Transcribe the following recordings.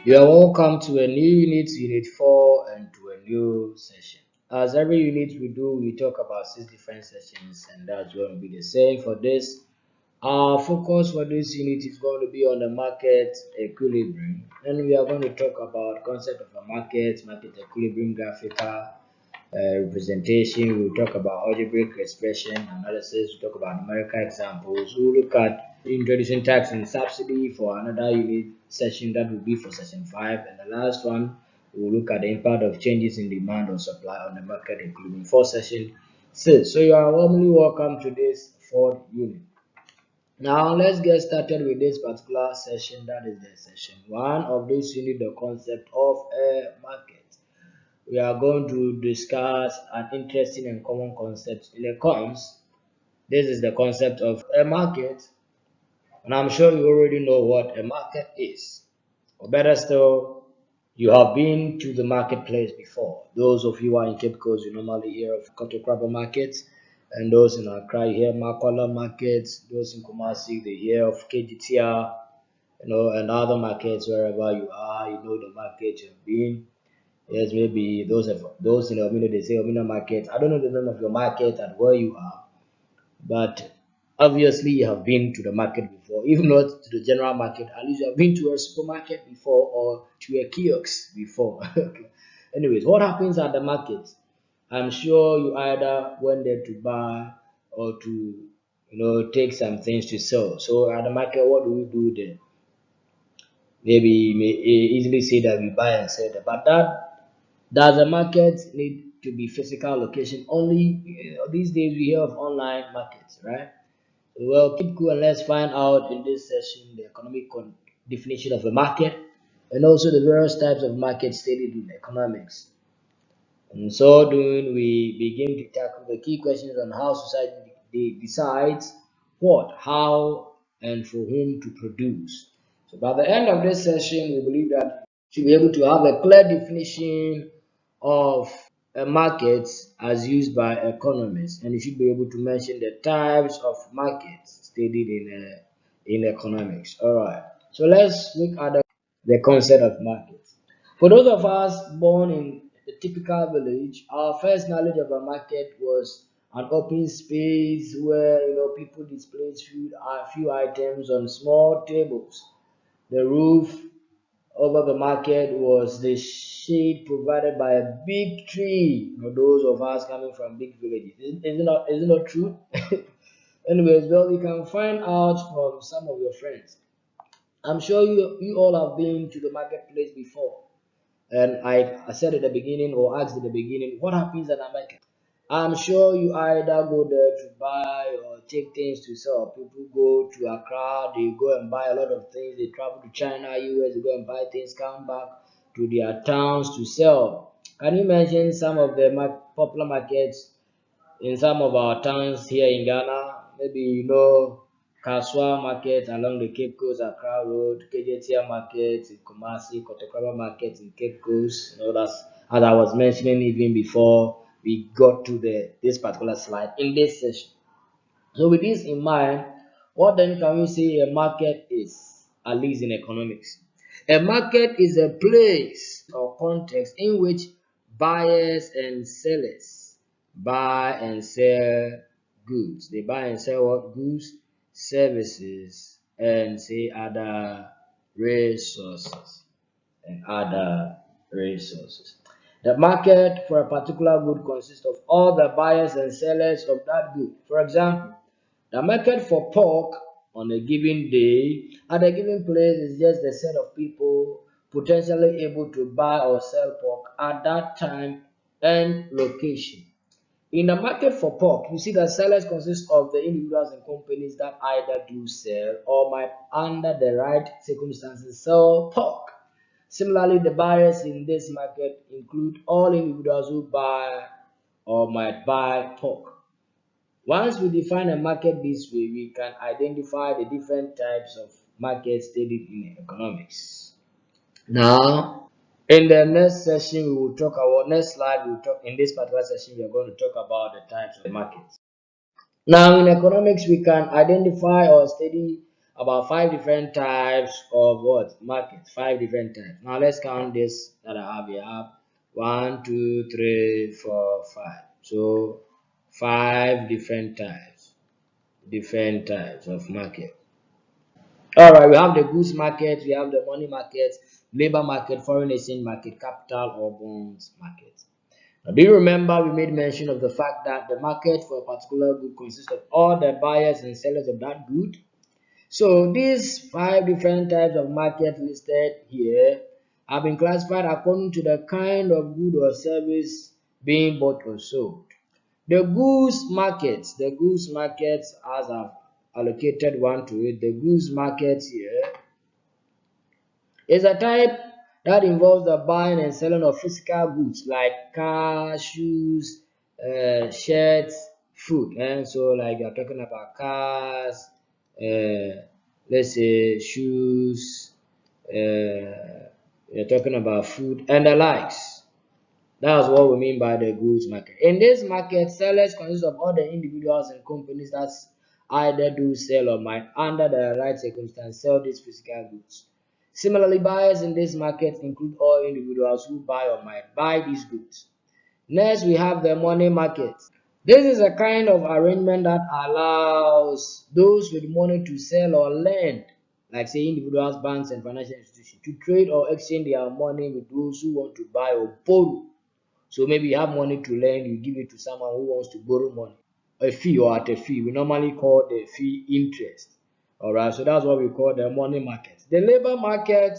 You are welcome to a new unit, Unit 4, and to a new session. As every unit we do, we talk about six different sessions, and that's going to be the same for this. Our focus for this unit is going to be on the market equilibrium, and we are going to talk about concept of a market equilibrium graphical representation. We'll talk about algebraic expression analysis. We'll talk about numerical examples. We'll look at introducing tax and subsidy for another unit session that will be for session 5. And the last one, we'll look at the impact of changes in demand or supply on the market, including for session 6. So you are warmly welcome to this fourth unit. Now let's get started with this particular session, that is the session 1 of this unit, the concept of a market. We are going to discuss an interesting and common concept in economics. This is the concept of a market, and I'm sure you already know what a market is. Or better still, you have been to the marketplace before. Those of you who are in Cape Coast, you normally hear of Kotokraba markets, and those in Accra, you hear Makola markets. Those in Kumasi, they hear of KGTR, and other markets wherever you are. You know the market you've been. Yes, maybe those in Omino, they say Omino market. I don't know the name of your market and where you are, but obviously you have been to the market before. If not to the general market, at least you have been to a supermarket before or to a kiosk before. Okay. Anyways, what happens at the market? I'm sure you either went there to buy or to take some things to sell. So at the market, what do we do there? Maybe you may easily say that we buy and sell there, but that does the market need to be physical location only? These days we hear of online markets, right? Well, keep cool and let's find out in this session the economic definition of a market and also the various types of markets stated in economics. In so doing, we begin to tackle the key questions on how society decides what, how, and for whom to produce. So by the end of this session, we believe that you should be able to have a clear definition of a market as used by economists, and you should be able to mention the types of markets stated in economics. All right. So let's look at the concept of markets. For those of us born in a typical village, our first knowledge of a market was an open space where people displayed few items on small tables. The roof over the market was the shade provided by a big tree. Those of us coming from big villages, is it not true? Anyways, well, you can find out from some of your friends. I'm sure you all have been to the marketplace before. And I said at the beginning or asked at the beginning, what happens at a market? I'm sure you either go there to buy or take things to sell. People go to Accra, they go and buy a lot of things. They travel to China, US, they go and buy things, come back to their towns to sell. Can you mention some of the popular markets in some of our towns here in Ghana? Maybe Kaswa Market along the Cape Coast, Accra Road, KJTR Market in Kumasi, Kotokrama Market in Cape Coast. That's as I was mentioning even before we got to this particular slide in this session. So with this in mind, what then can we say a market is, at least in economics? A market is a place or context in which buyers and sellers buy and sell goods. They buy and sell what goods, services, and say other resources and other resources. The market for a particular good consists of all the buyers and sellers of that good. For example, the market for pork on a given day at a given place is just a set of people potentially able to buy or sell pork at that time and location. In the market for pork, you see that sellers consist of the individuals and companies that either do sell or might, under the right circumstances, sell pork. Similarly, the buyers in this market include all individuals who buy or might buy pork. Once we define a market this way, we can identify the different types of markets stated in economics. Now, in the next session, we will talk about next slide. We will talk in this particular session. We are going to talk about the types of markets. Now, in economics, we can identify or study about 5 different types of what markets. 5 different types. Now let's count this that I have here. I have 1, 2, 3, 4, 5. So 5 different types of market. All right, we have the goods market, we have the money market, labor market, foreign exchange market, capital or bonds market. Now, do you remember we made mention of the fact that the market for a particular good consists of all the buyers and sellers of that good? So these 5 different types of market listed here have been classified according to the kind of good or service being bought or sold. The goods markets, as I've allocated one to it, the goods market here is a type that involves the buying and selling of physical goods like cars, shoes, shirts, food. And so, like you're talking about cars, let's say shoes, you're talking about food, and the likes. That's what we mean by the goods market. In this market, sellers consist of all the individuals and companies that either do sell or might, under the right circumstance, sell these physical goods. Similarly, buyers in this market include all individuals who buy or might buy these goods. Next, we have the money market. This is a kind of arrangement that allows those with money to sell or lend, like say individuals, banks, and financial institutions, to trade or exchange their money with those who want to buy or borrow. So maybe you have money to lend, you give it to someone who wants to borrow money, a fee or at a fee. We normally call the fee interest. All right, so that's what we call the money market. The labor market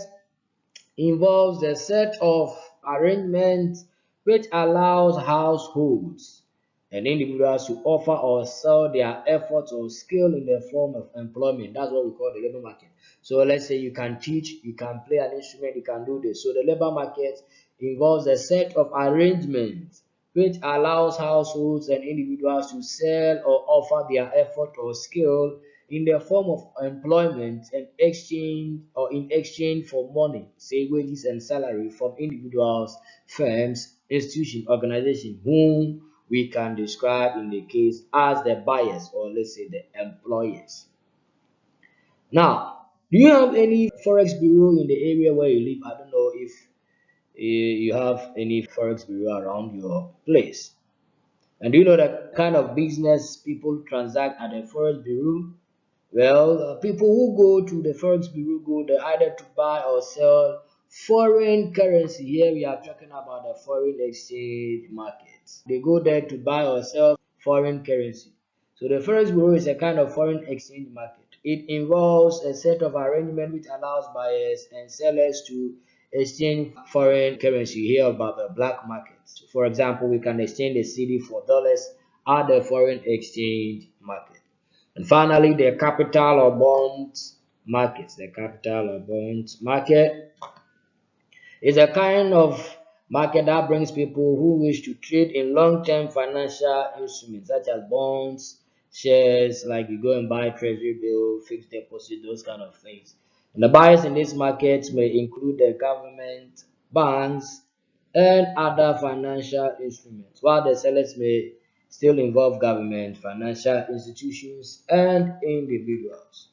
involves a set of arrangements which allows households and individuals to offer or sell their efforts or skill in the form of employment. That's what we call the labor market. So let's say you can teach, you can play an instrument, you can do this. So the labor market involves a set of arrangements which allows households and individuals to sell or offer their effort or skill in the form of employment and exchange or in exchange for money, say wages and salary from individuals, firms, institutions, organizations whom we can describe in the case as the buyers or let's say the employers. Now, do you have any forex bureau in the area where you live? I don't know if you have any forex bureau around your place. And do you know the kind of business people transact at the forex bureau? Well, people who go to the forex bureau go there either to buy or sell foreign currency. Here we are talking about the foreign exchange market. They go there to buy or sell foreign currency. So the forex bureau is a kind of foreign exchange market. It involves a set of arrangement which allows buyers and sellers to exchange foreign currency. Here about the black market. For example, we can exchange the cedi for dollars at the foreign exchange market. And finally, the capital or bonds market. The capital or bonds market is a kind of market that brings people who wish to trade in long-term financial instruments such as bonds, shares, like you go and buy treasury bill, fixed deposit, those kind of things. And the buyers in this market may include the government, banks, and other financial instruments, while the sellers may still involve government, financial institutions, and individuals.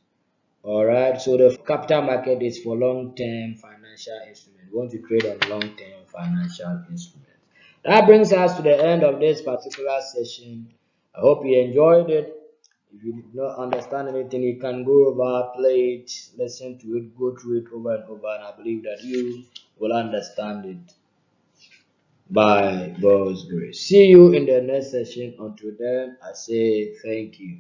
All right, so the capital market is for long-term financial instruments. We want to trade on long-term financial instruments. That brings us to the end of this particular session. I hope you enjoyed it. If you did not understand anything, you can go over, play it, listen to it, go through it over and over, and I believe that you will understand it by God's grace. See you in the next session. Until then, I say thank you.